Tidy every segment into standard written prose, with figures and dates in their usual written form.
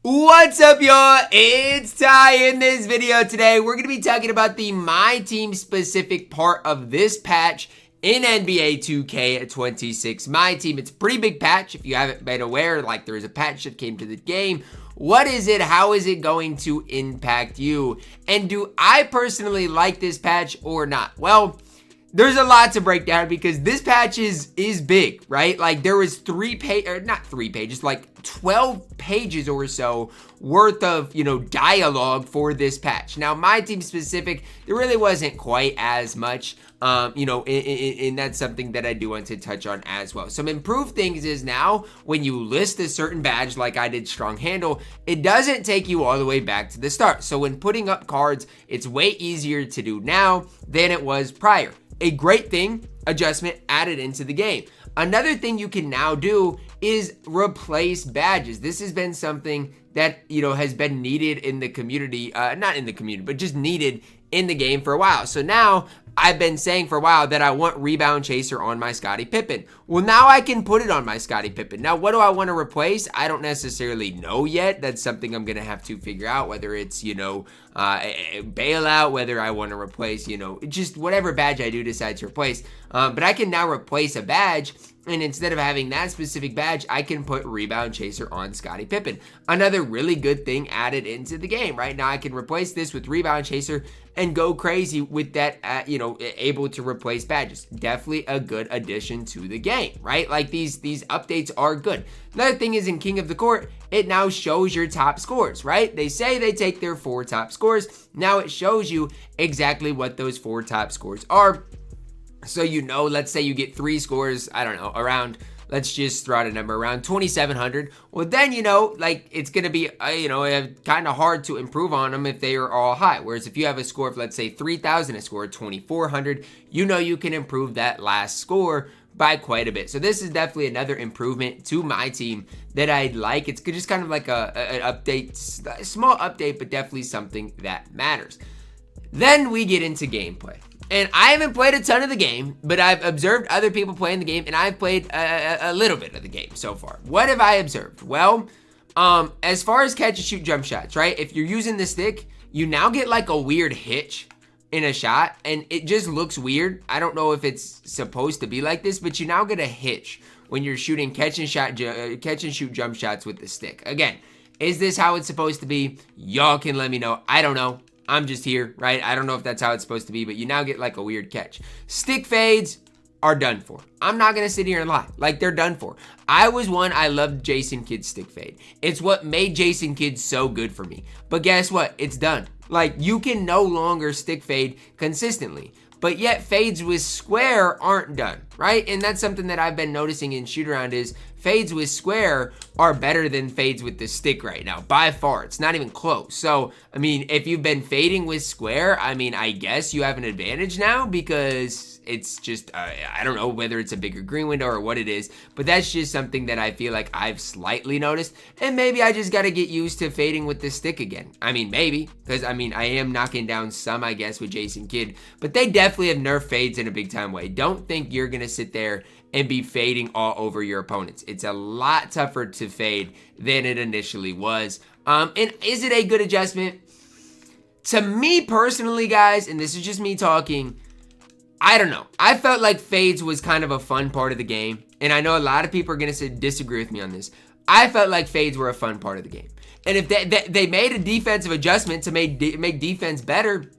What's up, y'all? It's Ty. In this video today, we're going to be talking about the MyTeam specific part of this patch in NBA 2K26 MyTeam. It's a pretty big patch if you haven't been aware, like there is a patch that came to the game. What is it? How is it going to impact you? And do I personally like this patch or not? Well, there's a lot to break down because this patch is big, right? Like there was 12 pages or so worth of, dialogue for this patch. Now, MyTeam specific, there really wasn't quite as much, and that's something that I do want to touch on as well. Some improved things is now when you list a certain badge, like I did strong handle, it doesn't take you all the way back to the start. So when putting up cards, it's way easier to do now than it was prior. A great thing, adjustment added into the game. Another thing you can now do is replace badges. This has been something that, has been needed in the community, not in the community, but just needed in the game for a while. So now I've been saying for a while that I want Rebound Chaser on my Scottie Pippen. Well, now I can put it on my Scottie Pippen. Now, what do I want to replace? I don't necessarily know yet. That's something I'm going to have to figure out, whether it's, bailout, whether I want to replace, just whatever badge I do decide to replace. But I can now replace a badge, and instead of having that specific badge, I can put Rebound Chaser on Scottie Pippen. Another really good thing added into the game. Right now, I can replace this with Rebound Chaser and go crazy with that, able to replace badges. Definitely a good addition to the game, right? Like these updates are good. Another thing is in King of the Court, it now shows your top scores, right? They say they take their 4 top scores. Now it shows you exactly what those 4 top scores are. So, let's say you get 3 scores, I don't know, around, let's just throw out a number, around 2,700. Well, then, it's going to be, kind of hard to improve on them if they are all high. Whereas if you have a score of, let's say, 3,000, a score of 2,400, you can improve that last score by quite a bit. So this is definitely another improvement to MyTeam that I'd like. It's just kind of like an update, a small update, but definitely something that matters. Then we get into gameplay. And I haven't played a ton of the game, but I've observed other people playing the game, and I've played a little bit of the game so far. What have I observed? Well, as far as catch and shoot jump shots, right? If you're using the stick, you now get like a weird hitch in a shot, and it just looks weird. I don't know if it's supposed to be like this, but you now get a hitch when you're shooting catch and shoot jump shots with the stick. Again, is this how it's supposed to be? Y'all can let me know. I don't know. I'm just here, right? I don't know if that's how it's supposed to be, but you now get like a weird catch. Stick fades are done for. I'm not going to sit here and lie. Like, they're done for. I loved Jason Kidd's stick fade. It's what made Jason Kidd so good for me. But guess what? It's done. Like, you can no longer stick fade consistently. But yet fades with square aren't done, right? And that's something that I've been noticing in shoot-around is fades with square are better than fades with the stick right now, by far. It's not even close. So, if you've been fading with square, I guess you have an advantage now because it's just, I don't know whether it's a bigger green window or what it is, but that's just something that I feel like I've slightly noticed. And maybe I just got to get used to fading with the stick again. Maybe, because I am knocking down some, I guess, with Jason Kidd, but they definitely have nerfed fades in a big time way. Don't think you're going to sit there and be fading all over your opponents. It's a lot tougher to fade than it initially was. And is it a good adjustment? To me personally, guys, and this is just me talking, I don't know. I felt like fades was kind of a fun part of the game. And I know a lot of people are going to disagree with me on this. I felt like fades were a fun part of the game. And if they made a defensive adjustment to make defense better.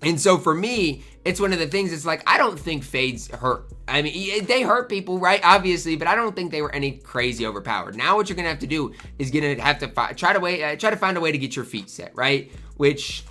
And so for me, it's one of the things, it's like, I don't think fades hurt. They hurt people, right? Obviously, but I don't think they were any crazy overpowered. Now what you're going to have to do is try to find a way to get your feet set, right? Which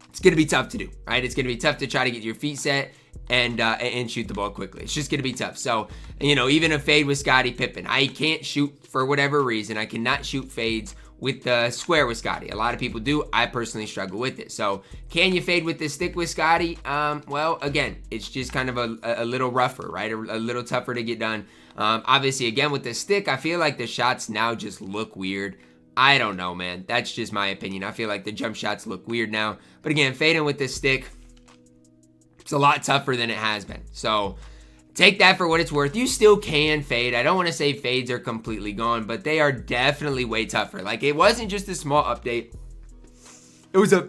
it's going to be tough to do, right? It's going to be tough to try to get your feet set and shoot the ball quickly. It's just going to be tough. So, even a fade with Scottie Pippen, I can't shoot for whatever reason. I cannot shoot fades with the square with Scottie. A lot of people do. I personally struggle with it. So, can you fade with the stick with Scottie? Well, again, it's just kind of a little rougher, right? A little tougher to get done. Obviously, again, with the stick, I feel like the shots now just look weird. I don't know, man. That's just my opinion. I feel like the jump shots look weird now. But again, fading with the stick, it's a lot tougher than it has been. So, take that for what it's worth. You still can fade. I don't want to say fades are completely gone, but they are definitely way tougher. Like, it wasn't just a small update. It was a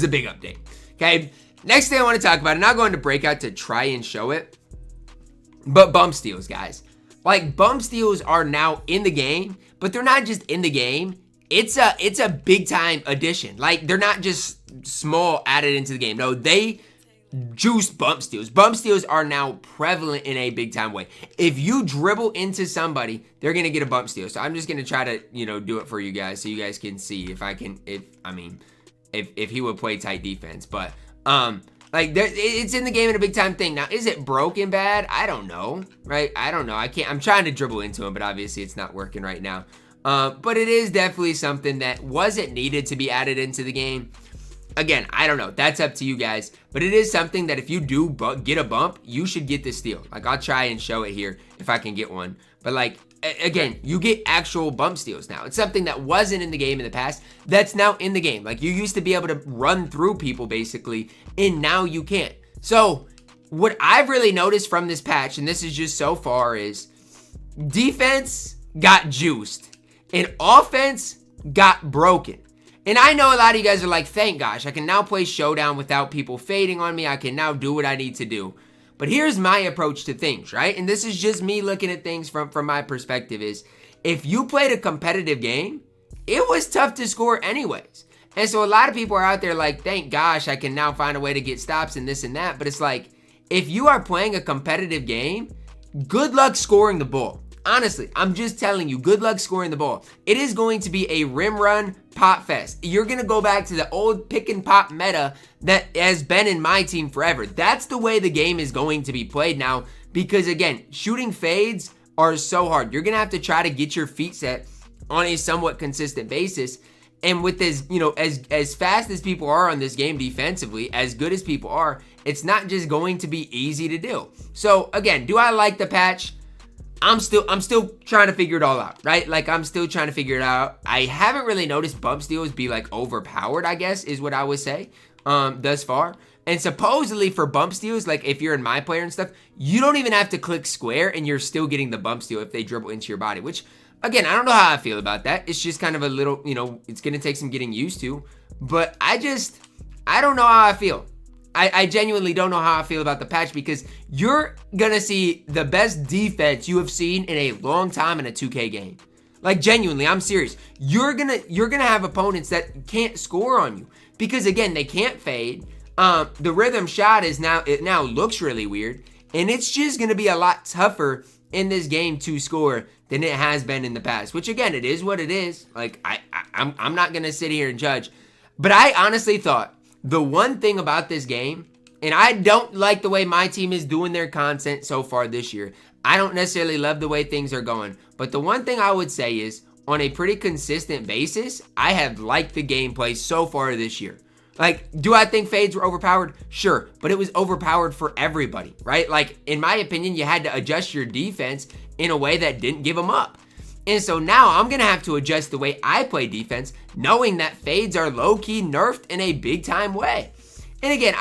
big update. Okay. Next thing I want to talk about, and I'm going to break out to try and show it, but bump steals, guys. Like, bump steals are now in the game, but they're not just in the game. It's a big time addition. Like, they're not just small added into the game. No, they juice bump steals. Bump steals are now prevalent in a big time way. If you dribble into somebody, they're gonna get a bump steal. So I'm just gonna try to, do it for you guys so you guys can see if he would play tight defense. But it's in the game in a big time thing. Now, is it broken bad? I don't know, right? I don't know. I'm trying to dribble into him, but obviously it's not working right now. But it is definitely something that wasn't needed to be added into the game. Again, I don't know. That's up to you guys. But it is something that if you do get a bump, you should get the steal. Like, I'll try and show it here if I can get one. But, like, again, you get actual bump steals now. It's something that wasn't in the game in the past that's now in the game. Like, you used to be able to run through people, basically, and now you can't. So, what I've really noticed from this patch, and this is just so far, is defense got juiced and offense got broken. And I know a lot of you guys are like, thank gosh, I can now play Showdown without people fading on me. I can now do what I need to do. But here's my approach to things, right? And this is just me looking at things from my perspective is, if you played a competitive game, it was tough to score anyways. And so a lot of people are out there like, thank gosh, I can now find a way to get stops and this and that. But it's like, if you are playing a competitive game, good luck scoring the ball. Honestly, I'm just telling you, good luck scoring the ball. It is going to be a rim run pop fest. You're going to go back to the old pick and pop meta that has been in my team forever. That's the way the game is going to be played now because, again, shooting fades are so hard. You're going to have to try to get your feet set on a somewhat consistent basis. And with this, as fast as people are on this game defensively, as good as people are, it's not just going to be easy to do. So, again, do I like the patch? I'm still trying to figure it all out, right? Like, I'm still trying to figure it out. I haven't really noticed bump steals be like overpowered, I guess, is what I would say, thus far. And supposedly for bump steals, like if you're in my player and stuff, you don't even have to click square and you're still getting the bump steal if they dribble into your body, which, again, I don't know how I feel about that. It's just kind of a little, it's going to take some getting used to, but I don't know how I feel. I genuinely don't know how I feel about the patch because you're going to see the best defense you have seen in a long time in a 2K game. Like, genuinely, I'm serious. You're going to have opponents that can't score on you because, again, they can't fade. The rhythm shot it now looks really weird, and it's just going to be a lot tougher in this game to score than it has been in the past, which, again, it is what it is. Like, I'm not going to sit here and judge, but I honestly thought the one thing about this game, and I don't like the way my team is doing their content so far this year. I don't necessarily love the way things are going, but the one thing I would say is on a pretty consistent basis, I have liked the gameplay so far this year. Like, do I think fades were overpowered? Sure, but it was overpowered for everybody, right? Like, in my opinion, you had to adjust your defense in a way that didn't give them up. And so now I'm going to have to adjust the way I play defense, knowing that fades are low-key nerfed in a big-time way. And again,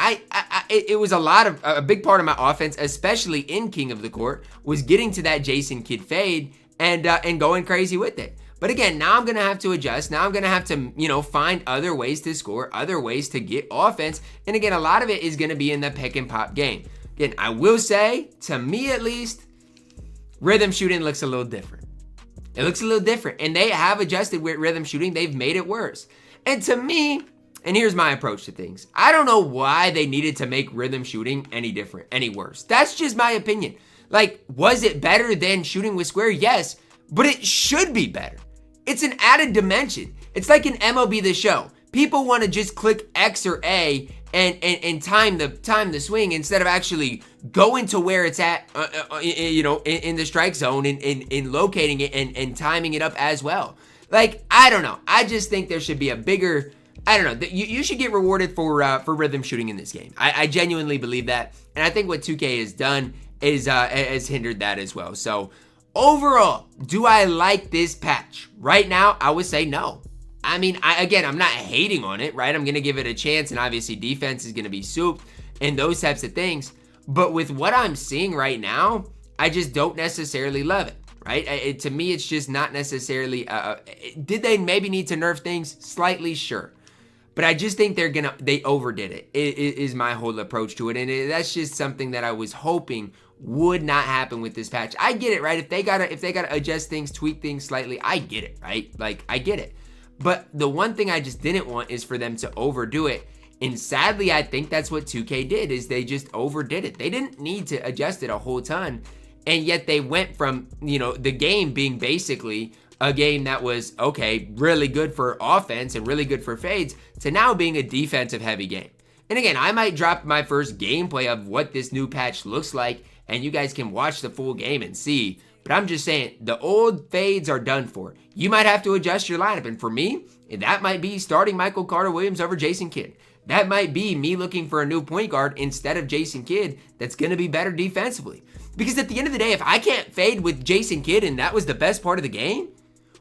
it was a big part of my offense, especially in King of the Court, was getting to that Jason Kidd fade and going crazy with it. But again, now I'm going to have to adjust. Now I'm going to have to, find other ways to score, other ways to get offense. And again, a lot of it is going to be in the pick and pop game. Again, I will say, to me at least, rhythm shooting looks a little different. It looks a little different, and they have adjusted with rhythm shooting. They've made it worse. And to me, and here's my approach to things, I don't know why they needed to make rhythm shooting any different, any worse. That's just my opinion. Like, was it better than shooting with square? Yes, but it should be better. It's an added dimension. It's like an MLB The Show. People want to just click X or A and time the swing instead of actually going to where it's at, in the strike zone and locating it and timing it up as well. Like, I don't know. I just think there should be a bigger, I don't know. You should get rewarded for rhythm shooting in this game. I genuinely believe that. And I think what 2K has done is has hindered that as well. So overall, do I like this patch? Right now, I would say no. I mean, I'm not hating on it, right? I'm going to give it a chance, and obviously defense is going to be souped and those types of things. But with what I'm seeing right now, I just don't necessarily love it, right? To me, it's just not necessarily, did they maybe need to nerf things? Slightly, sure. But I just think they overdid it, is my whole approach to it. And that's just something that I was hoping would not happen with this patch. I get it, right? If they gotta adjust things, tweak things slightly, I get it, right? Like, I get it. But the one thing I just didn't want is for them to overdo it. And sadly, I think that's what 2K did, is they just overdid it. They didn't need to adjust it a whole ton. And yet they went from, you know, the game being basically a game that was, okay, really good for offense and really good for fades, to now being a defensive heavy game. And again, I might drop my first gameplay of what this new patch looks like, and you guys can watch the full game and see. But I'm just saying, the old fades are done for. You might have to adjust your lineup. And for me, that might be starting Michael Carter-Williams over Jason Kidd. That might be me looking for a new point guard instead of Jason Kidd that's going to be better defensively. Because at the end of the day, if I can't fade with Jason Kidd and that was the best part of the game,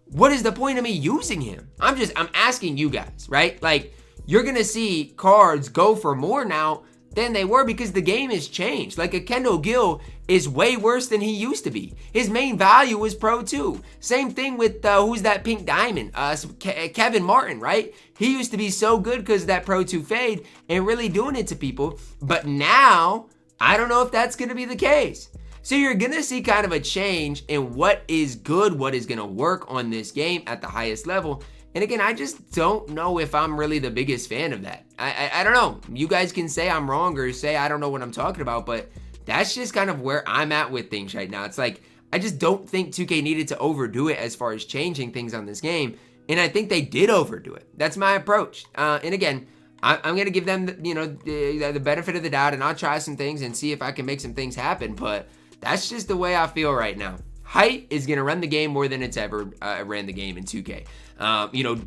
what is the point of me using him? I'm asking you guys, right? Like, you're going to see cards go for more now than they were because the game has changed. Like, a Kendall Gill is way worse than he used to be. His main value was Pro 2. Same thing with, who's that pink diamond? Kevin Martin, right? He used to be so good because of that Pro 2 fade and really doing it to people. But now, I don't know if that's going to be the case. So you're going to see kind of a change in what is good, what is going to work on this game at the highest level. And again, I just don't know if I'm really the biggest fan of that. I don't know. You guys can say I'm wrong or say I don't know what I'm talking about, but that's just kind of where I'm at with things right now. It's like, I just don't think 2K needed to overdo it as far as changing things on this game. And I think they did overdo it. That's my approach. And again, I'm going to give them, the benefit of the doubt, and I'll try some things and see if I can make some things happen. But that's just the way I feel right now. Height is going to run the game more than it's ever ran the game in 2K.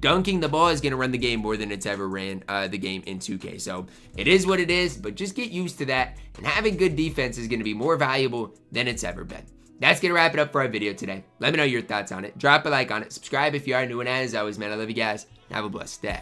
Dunking the ball is going to run the game more than it's ever ran the game in 2K. So it is what it is, but just get used to that. And having good defense is going to be more valuable than it's ever been. That's going to wrap it up for our video today. Let me know your thoughts on it. Drop a like on it. Subscribe if you are new. And as always, man, I love you guys. Have a blessed day.